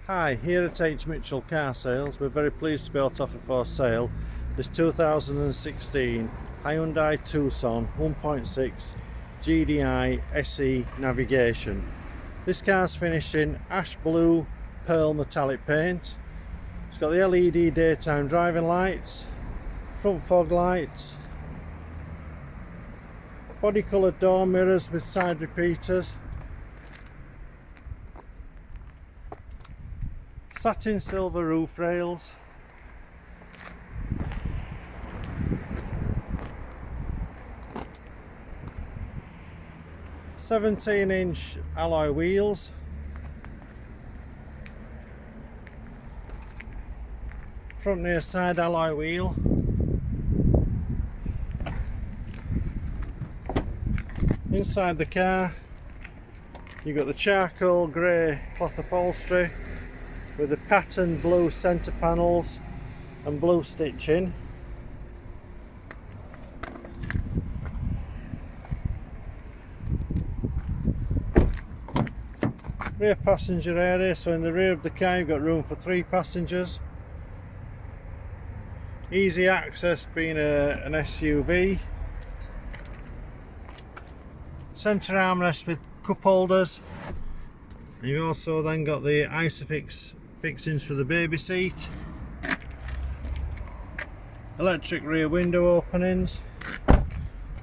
Hi, here at H.Mitchell Car Sales, we're very pleased to be able to offer for sale this 2016 Hyundai Tucson 1.6 GDI SE Navigation. This car's finished in ash blue pearl metallic paint. It's got the LED daytime driving lights, front fog lights, body coloured door mirrors with side repeaters, satin silver roof rails, "17" alloy wheels, front near side alloy wheel, inside the car you've got the charcoal grey cloth upholstery with the patterned blue centre panels and blue stitching. Rear passenger area, so in the rear of the car you've got room for 3 passengers. Easy access being an SUV. Centre armrest with cup holders. You've also then got the Isofix fixings for the baby seat, electric rear window openings,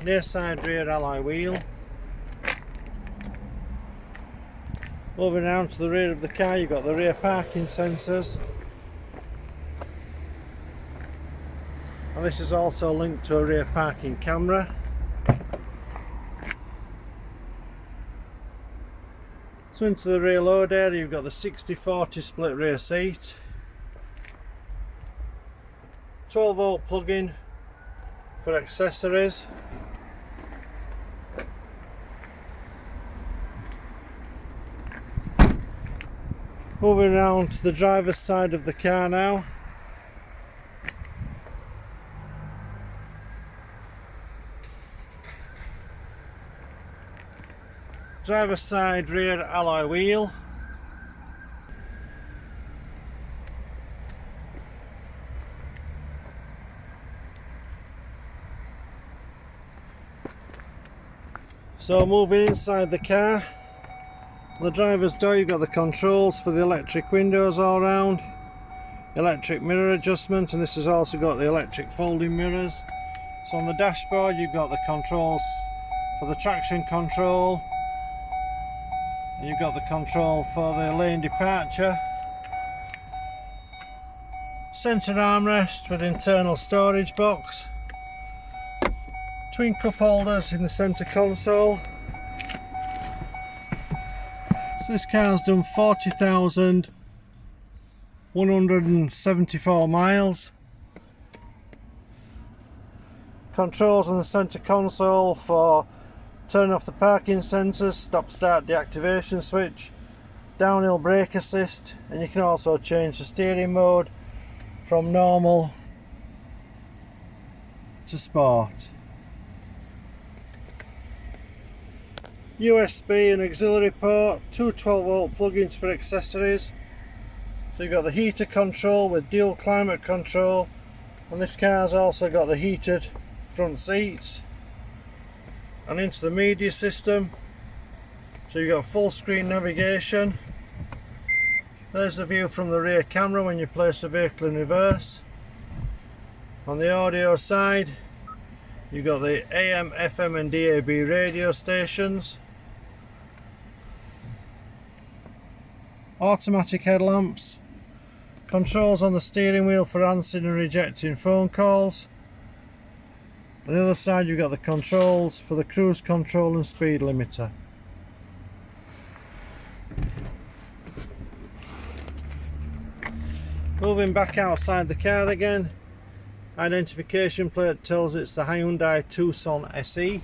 near side rear alloy wheel. Moving around to the rear of the car, you've got the rear parking sensors, and this is also linked to a rear parking camera. So into the rear load area you've got the 60/40 split rear seat, 12-volt plug-in for accessories, moving around to the driver's side of the car now. Driver's side rear alloy wheel, so moving inside the car, the driver's door you've got the controls for the electric windows all round, electric mirror adjustment, and this has also got the electric folding mirrors. So on the dashboard you've got the controls for the traction control, and you've got the control for the lane departure. Centre armrest with internal storage box, twin cup holders in the centre console. So this car's done 40,174 miles. Controls on the centre console for turn off the parking sensors, stop start deactivation switch, downhill brake assist, and you can also change the steering mode from normal to sport. USB and auxiliary port, 2 12-volt plug-ins for accessories. So you've got the heater control with dual climate control, and this car's also got the heated front seats. And into the media system, so you've got full screen navigation. There's the view from the rear camera when you place the vehicle in reverse. On the audio side you've got the AM, FM and DAB radio stations, automatic headlamps, controls on the steering wheel for answering and rejecting phone calls. On the other side you've got the controls for the cruise control and speed limiter. Moving back outside the car again, identification plate tells it's the Hyundai Tucson SE.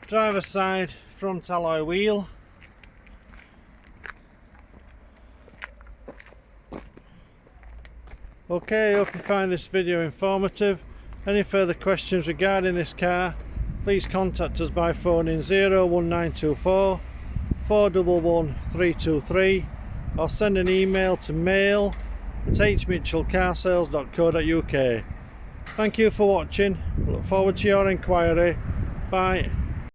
Driver's side front alloy wheel, Okay, hope you find this video informative. Any further questions regarding this car, please contact us by phoning 01924 411 323 or send an email to mail@hmitchellcarsales.co.uk. Thank you for watching. Look forward to your inquiry. Bye.